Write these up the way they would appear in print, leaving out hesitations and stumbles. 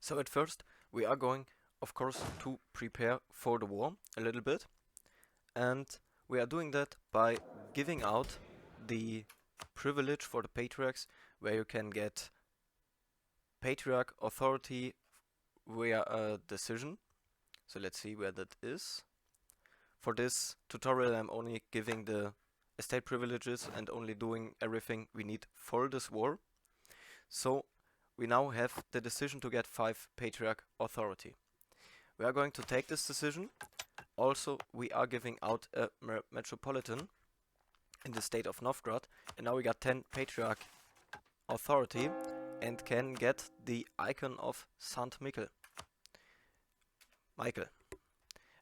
So at first we are going, of course, to prepare for the war a little bit, and we are doing that by giving out the privilege for the patriarchs, where you can get patriarch authority via a decision. So let's see where that is. For this tutorial I'm only giving the estate privileges and only doing everything we need for this war. So we now have the decision to get 5 patriarch authority. We are going to take this decision. Also, we are giving out a metropolitan in the state of Novgorod, and now we got 10 patriarch authority and can get the icon of Saint Michael.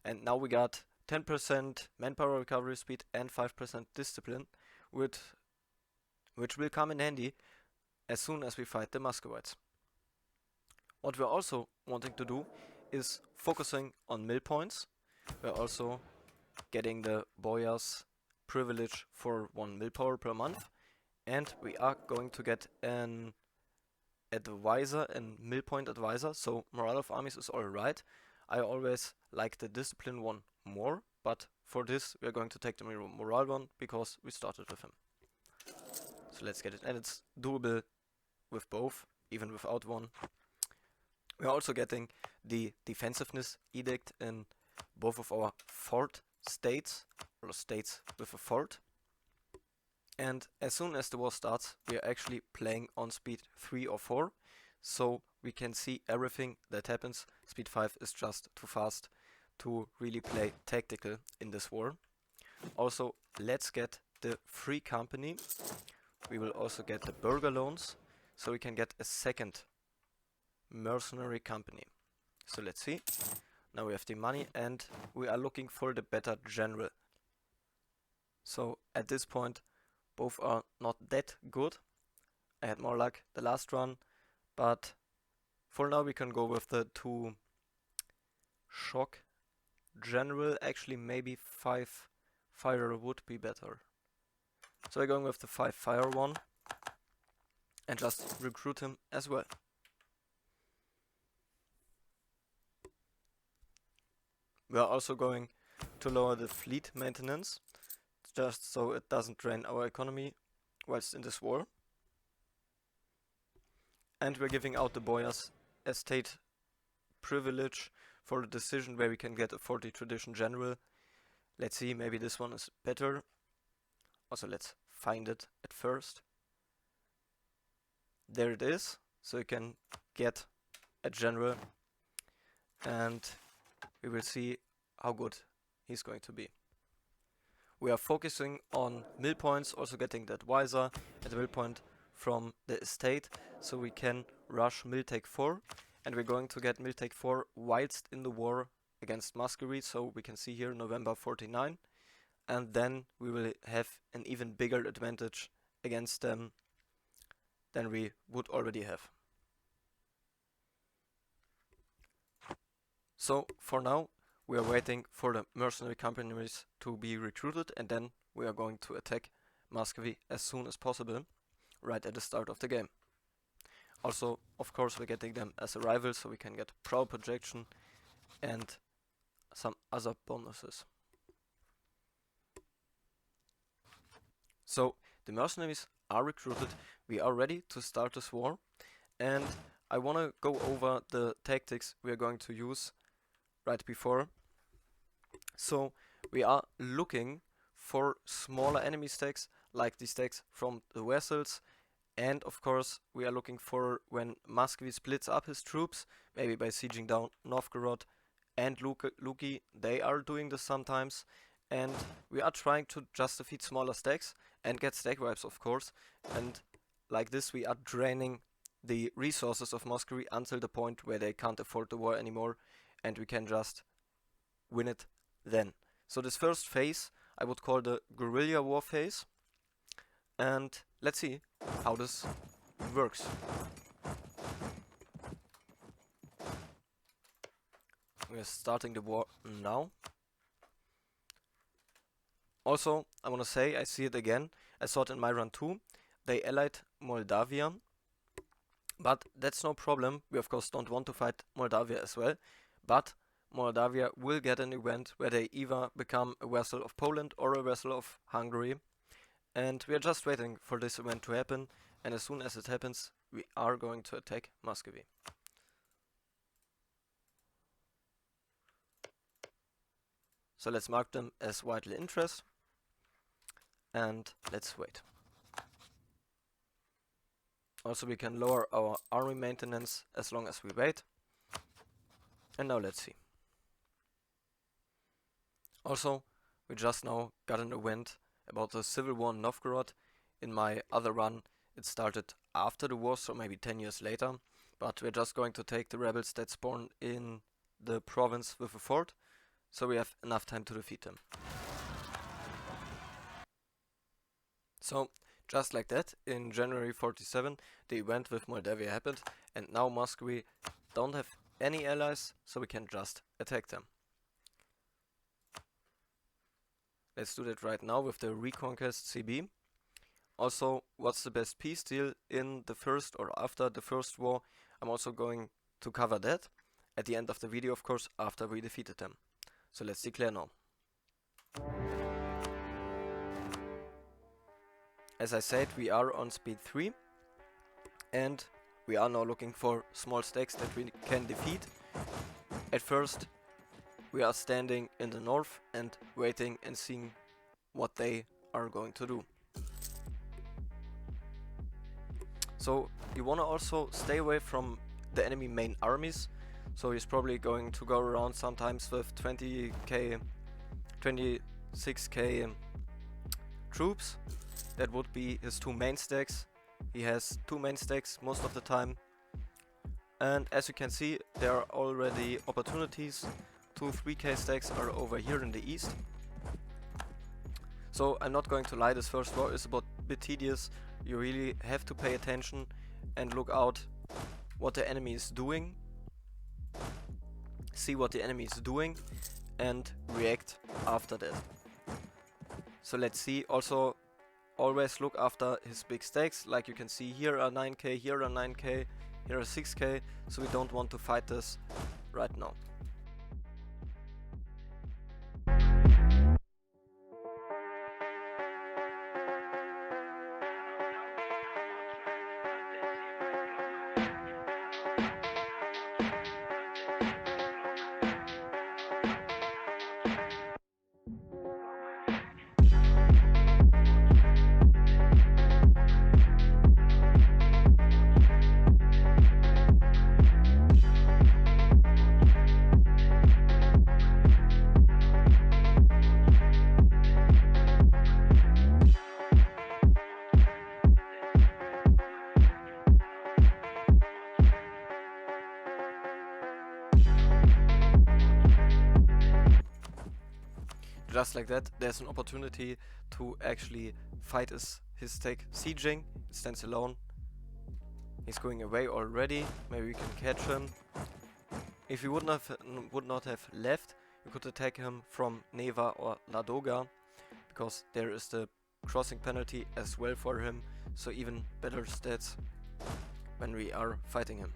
And now we got 10% manpower recovery speed and 5% discipline, which will come in handy as soon as we fight the Muscovites. What we're also wanting to do is focusing on mill points. We're also getting the boyar's privilege for 1 mill power per month, and we are going to get an advisor and mill point advisor, so morale of armies is alright. I always like the discipline one more, but for this we are going to take the morale one because we started with him. So let's get it, and it's doable with both, even without one. We are also getting the defensiveness edict in both of our fort states, or states with a fort. And as soon as the war starts, we are actually playing on speed 3 or 4, so we can see everything that happens. Speed 5 is just too fast to really play tactical in this war. Also, let's get the free company. We will also get the burger loans, so we can get a second mercenary company. So let's see. Now we have the money and we are looking for the better general. So at this point both are not that good. I had more luck the last run, but for now we can go with the 2 shock general. Actually maybe 5 fire would be better. So we're going with the 5 fire one and just recruit him as well. We are also going to lower the fleet maintenance, just so it doesn't drain our economy whilst in this war. And we're giving out the boyar's estate privilege for a decision where we can get a 40 tradition general. Let's see, maybe this one is better. Also let's find it at first. There it is, so you can get a general, and we will see how good he's going to be. We are focusing on mill points, also getting the advisor and the mill point from the estate, so we can rush mill take 4, and we're going to get mill take 4 whilst in the war against Muscovy, so we can see here November 49, and then we will have an even bigger advantage against them than we would already have. So for now we are waiting for the mercenary companies to be recruited, and then we are going to attack Muscovy as soon as possible, right at the start of the game. Also, of course, we're getting them as a rival, so we can get proud projection and some other bonuses. So the mercenaries are recruited, we are ready to start this war, and I want to go over the tactics we are going to use right before. So we are looking for smaller enemy stacks, like the stacks from the vessels, and of course we are looking for when Muscovy splits up his troops, maybe by sieging down Novgorod and Luki. They are doing this sometimes, and we are trying to just defeat smaller stacks and get stack wipes, of course, and like this we are draining the resources of Muscovy until the point where they can't afford the war anymore, and we can just win it then. So this first phase I would call the guerrilla war phase, and let's see how this works. We are starting the war now. Also, I want to say, I see it again, I saw it in my run too, they allied Moldavia, But that's no problem. We of course don't want to fight Moldavia as well, but Moldavia will get an event where they either become a vassal of Poland or a vassal of Hungary, and we are just waiting for this event to happen, and as soon as it happens, we are going to attack Muscovy. So let's mark them as vital interest, and let's wait. Also, we can lower our army maintenance as long as we wait. And now let's see. Also, we just now got an event about the civil war in Novgorod. In my other run, it started after the war, so maybe 10 years later. But we're just going to take the rebels that spawn in the province with a fort, so we have enough time to defeat them. So, just like that, in January 47, the event with Moldavia happened, and now Muscovy don't have any allies, so we can just attack them. Let's do that right now with the Reconquest CB. Also, what's the best peace deal in the first or after the first war? I'm also going to cover that at the end of the video, of course, after we defeated them. So let's declare now. As I said, we are on speed 3, and we are now looking for small stacks that we can defeat. At first, we are standing in the north and waiting and seeing what they are going to do. So you want to also stay away from the enemy main armies. So he's probably going to go around sometimes with 20k, 26k troops. That would be his 2 main stacks. He has 2 main stacks most of the time. And as you can see, there are already opportunities. 2 3k stacks are over here in the east. So I'm not going to lie, this first war is a bit tedious. You really have to pay attention and look out what the enemy is doing. See what the enemy is doing and react after that. So let's see. Also, always look after his big stacks. Like you can see, here are 9k, here are 9k, here are 6k. So we don't want to fight this right now. Just like that, there's an opportunity to actually fight his stack sieging. It stands alone. He's going away already. Maybe we can catch him. If he would not have left, you could attack him from Neva or Ladoga, because there is the crossing penalty as well for him. So even better stats when we are fighting him.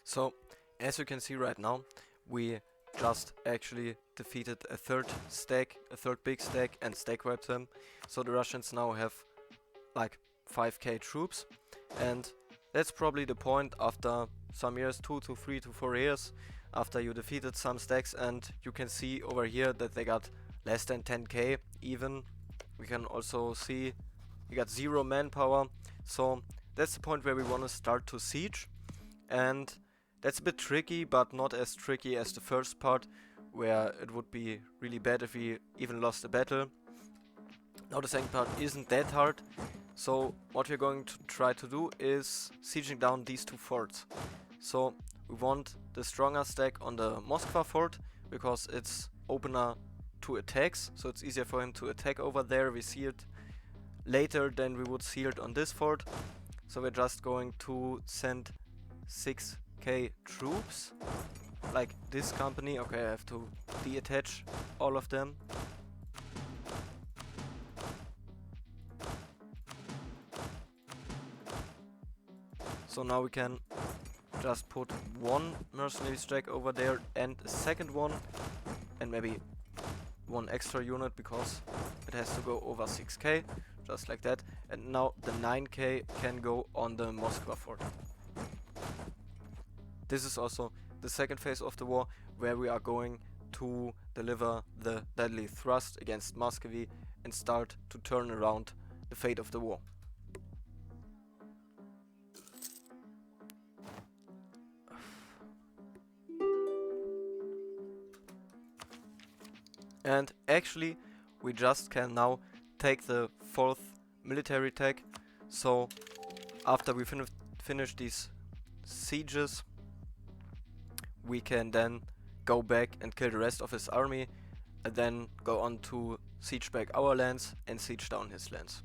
So, as you can see right now, we just actually defeated a third big stack, and stack wiped them. So the Russians now have like 5k troops, and that's probably the point after some years, 2 to 3 to 4 years, after you defeated some stacks, and you can see over here that they got less than 10k even. We can also see we got 0 manpower, so that's the point where we want to start to siege, and that's a bit tricky, but not as tricky as the first part, where it would be really bad if we even lost a battle. Now the second part isn't that hard, so what we're going to try to do is sieging down these 2 forts. So we want the stronger stack on the Moskva fort, because it's opener to attacks, so it's easier for him to attack over there. We see it later than we would see it on this fort. So we're just going to send 6k troops, like this company. Okay, I have to deattach all of them. So now we can just put 1 mercenary stack over there and a second one, and maybe 1 extra unit, because it has to go over 6k, just like that. And now the 9k can go on the Moskva fort. This is also the second phase of the war, where we are going to deliver the deadly thrust against Muscovy and start to turn around the fate of the war. And actually, we just can now take the 4th military tech. So after we finish these sieges, we can then go back and kill the rest of his army, and then go on to siege back our lands and siege down his lands.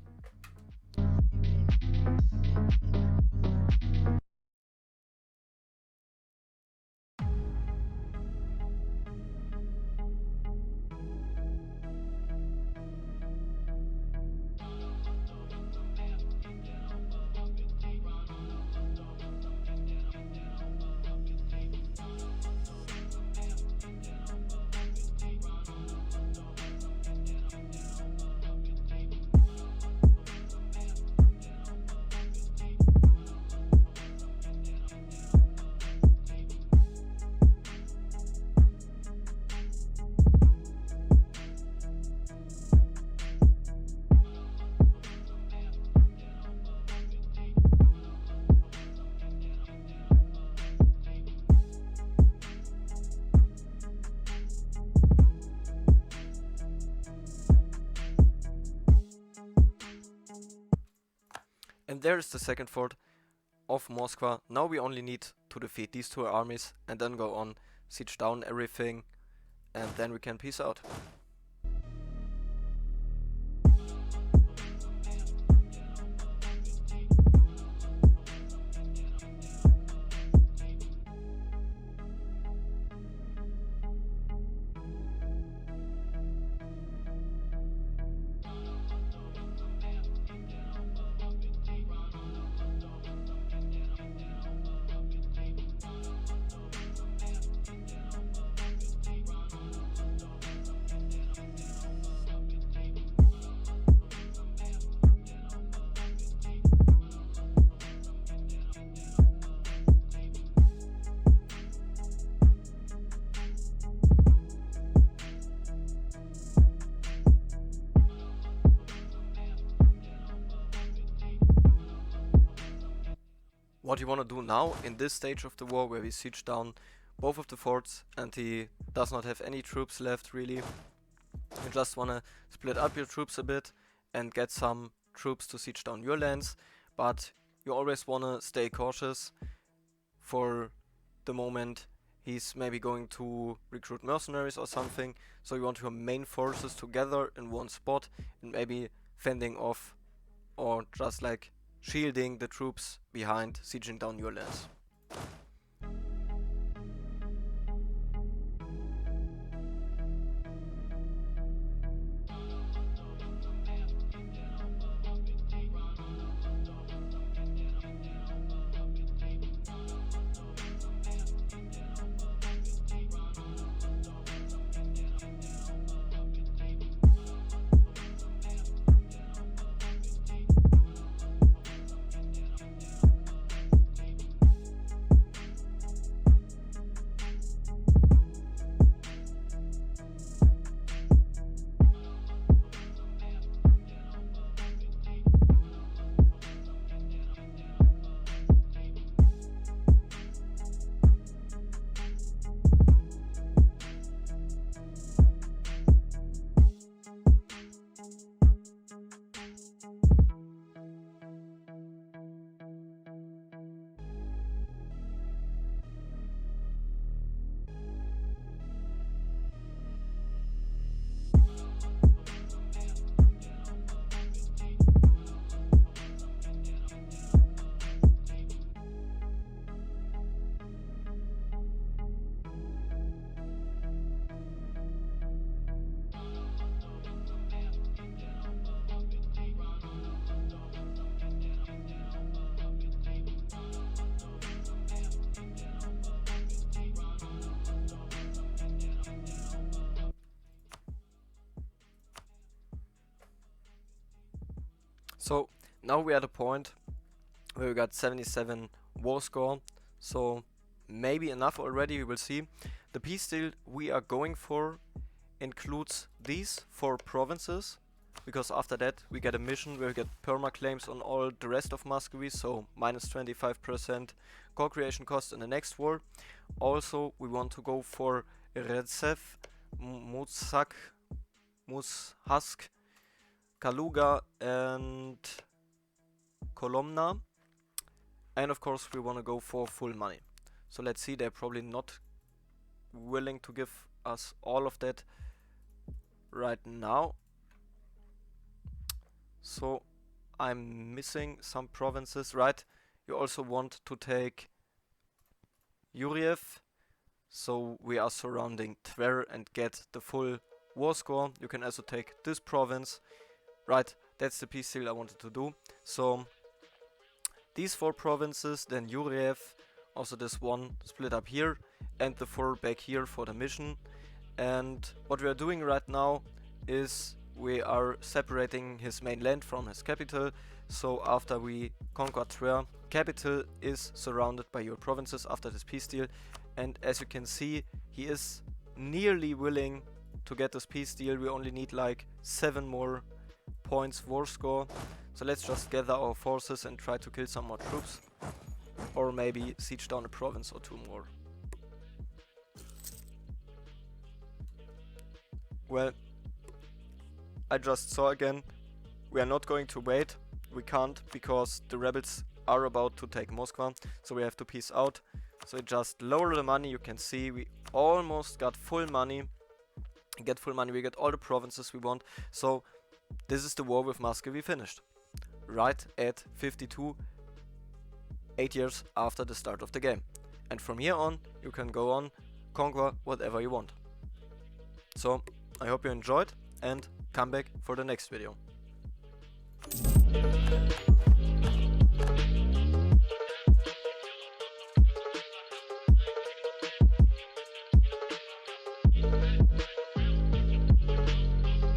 And there is the second fort of Moskva. Now we only need to defeat these 2 armies and then go on, siege down everything, and then we can peace out. What you want to do now in this stage of the war, where we siege down both of the forts and he does not have any troops left really, you just want to split up your troops a bit and get some troops to siege down your lands, but you always want to stay cautious. For the moment he's maybe going to recruit mercenaries or something, so you want your main forces together in one spot and maybe fending off or just like shielding the troops behind sieging down your lands. So now we are at a point where we got 77 war score, so maybe enough already, we will see. The peace deal we are going for includes these 4 provinces, because after that we get a mission where we get perma claims on all the rest of Muscovy, so minus 25% core creation cost in the next war. Also we want to go for Redsev, Mushask, Kaluga and Kolomna, and of course we want to go for full money. So let's see, they're probably not willing to give us all of that right now. So I'm missing some provinces, right? You also want to take Yuriev, so we are surrounding Tver and get the full war score. You can also take this province, right? That's the peace deal I wanted to do. So these 4 provinces, then Yuriev, also this one split up here, and the 4 back here for the mission. And what we are doing right now is we are separating his main land from his capital. So after we conquer Tver, capital is surrounded by your provinces after this peace deal. And as you can see, he is nearly willing to get this peace deal. We only need like 7 more points war score. So let's just gather our forces and try to kill some more troops. Or maybe siege down a province or 2 more. Well, I just saw again, we are not going to wait. We can't, because the rebels are about to take Moscow, so we have to peace out. So we just lower the money. You can see we almost got full money. We get all the provinces we want. So this is the war with Muscovy finished. Right at 52, 8 years after the start of the game. And from here on, you can go on, conquer whatever you want. So I hope you enjoyed and come back for the next video.